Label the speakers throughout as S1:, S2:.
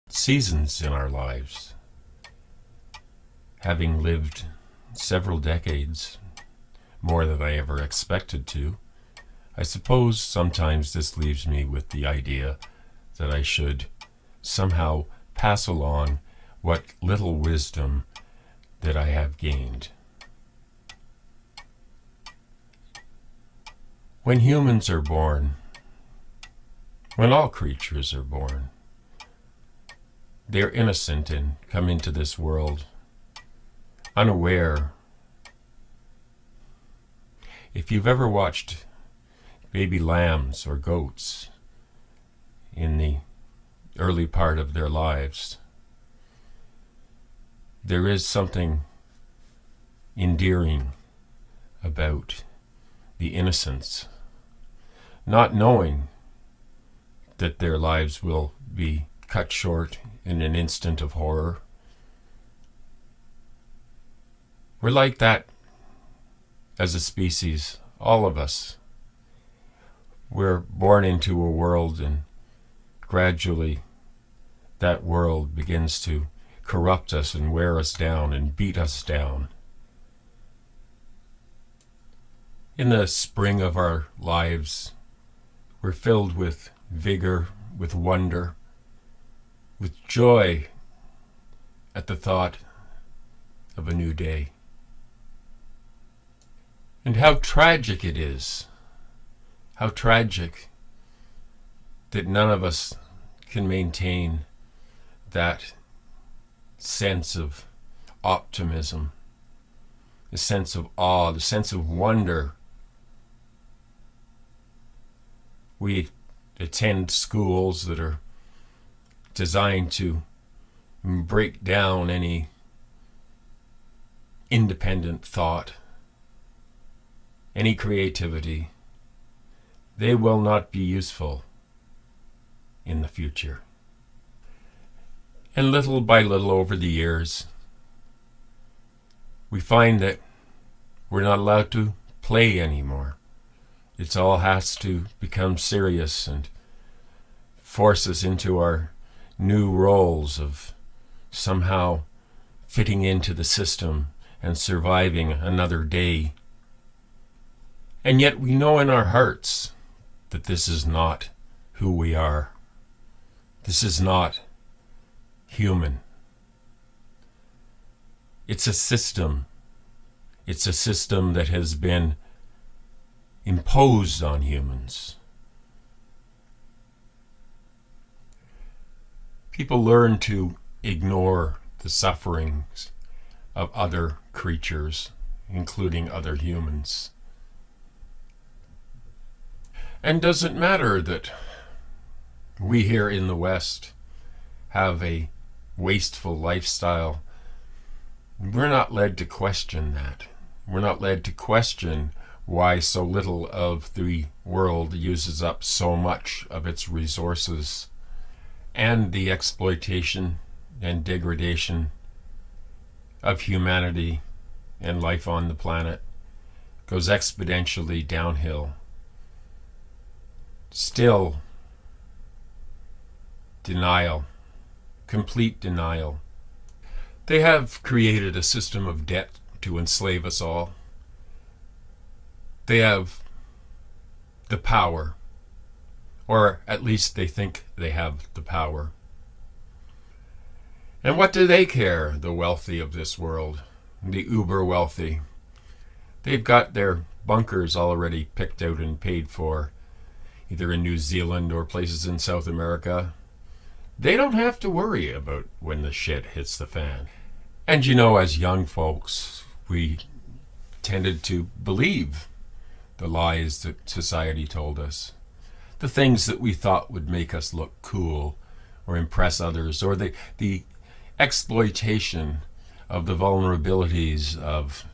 S1: seasons in our lives. Having lived several decades, more than I ever expected to, I suppose sometimes this leaves me with the idea that I should somehow pass along what little wisdom that I have gained. When humans are born, when all creatures are born, they're innocent and come into this world unaware. If you've ever watched baby lambs or goats in the early part of their lives, there is something endearing about the innocence, not knowing that their lives will be cut short in an instant of horror. We're like that as a species, all of us. We're born into a world, and gradually that world begins to corrupt us and wear us down and beat us down. In the spring of our lives, we're filled with vigor, with wonder, with joy at the thought of a new day. And how tragic it is, how tragic that none of us can maintain that sense of optimism, the sense of awe, the sense of wonder. We attend schools that are designed to break down any independent thought, any creativity. They will not be useful in the future. And little by little over the years, we find that we're not allowed to play anymore. It all has to become serious and force us into our new roles of somehow fitting into the system and surviving another day. And yet we know in our hearts that this is not who we are. This is not human. It's a system. It's a system that has been imposed on humans. People learn to ignore the sufferings of other creatures, including other humans. And does it matter that we here in the West have a wasteful lifestyle? We're not led to question that. We're not led to question why so little of the world uses up so much of its resources, and the exploitation and degradation of humanity and life on the planet goes exponentially downhill. Still, denial, complete denial. They have created a system of debt to enslave us all. They have the power, or at least they think they have the power. And what do they care, the wealthy of this world, the uber wealthy? They've got their bunkers already picked out and paid for, either in New Zealand or places in South America. They don't have to worry about when the shit hits the fan. And you know, as young folks, we tended to believe the lies that society told us, the things that we thought would make us look cool or impress others, or the exploitation of the vulnerabilities of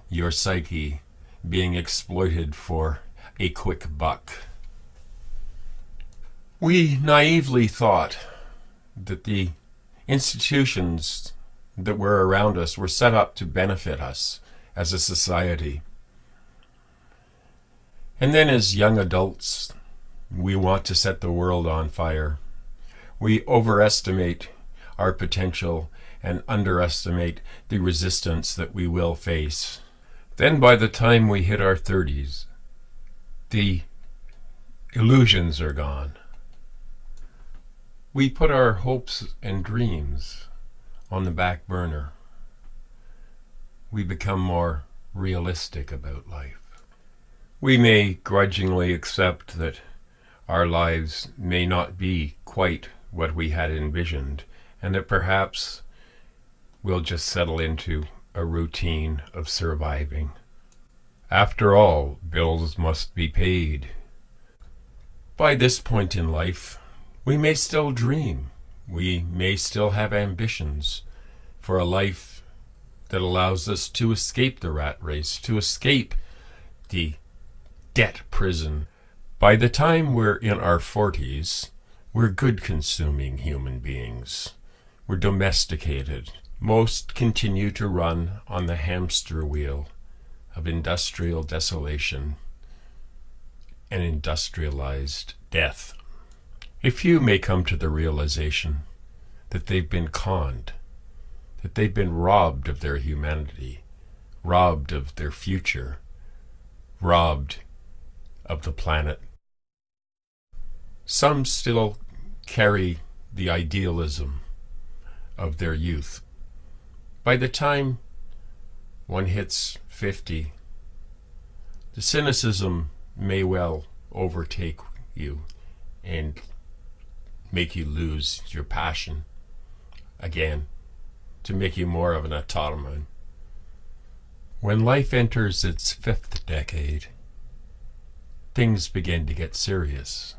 S1: your psyche being exploited for a quick buck. We naively thought that the institutions that were around us were set up to benefit us as a society. And then as young adults, we want to set the world on fire. We overestimate our potential and underestimate the resistance that we will face. Then by the time we hit our 30s, the illusions are gone. We put our hopes and dreams on the back burner. We become more realistic about life. We may grudgingly accept that our lives may not be quite what we had envisioned, and that perhaps we'll just settle into a routine of surviving. After all, bills must be paid. By this point in life, we may still dream. We may still have ambitions for a life that allows us to escape the rat race, to escape the debt prison. By the time we're in our 40s, we're good consuming human beings. We're domesticated. Most continue to run on the hamster wheel of industrial desolation and industrialized death. A few may come to the realization that they've been conned, that they've been robbed of their humanity, robbed of their future, robbed of the planet. Some still carry the idealism of their youth. By the time one hits 50, the cynicism may well overtake you and make you lose your passion again, to make you more of an automaton. When life enters its 5th decade, things begin to get serious.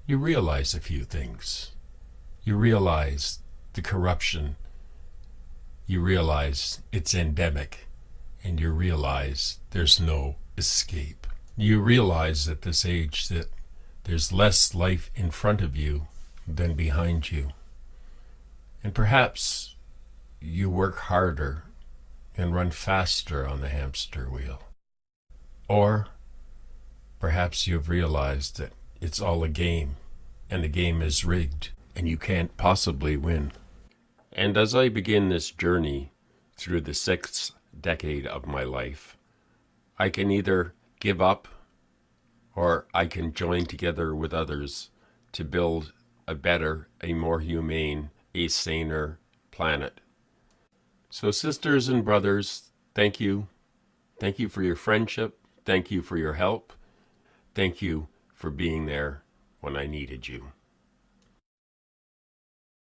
S1: You realize a few things. You realize the corruption. You realize it's endemic, and you realize there's no escape. You realize at this age that there's less life in front of you than behind you. And perhaps you work harder and run faster on the hamster wheel. Or perhaps you've realized that it's all a game, and the game is rigged, and you can't possibly win. And as I begin this journey through the 6th decade of my life, I can either give up, or I can join together with others to build a better, a more humane, a saner planet. So sisters and brothers, thank you. Thank you for your friendship. Thank you for your help. Thank you for being there when I needed you.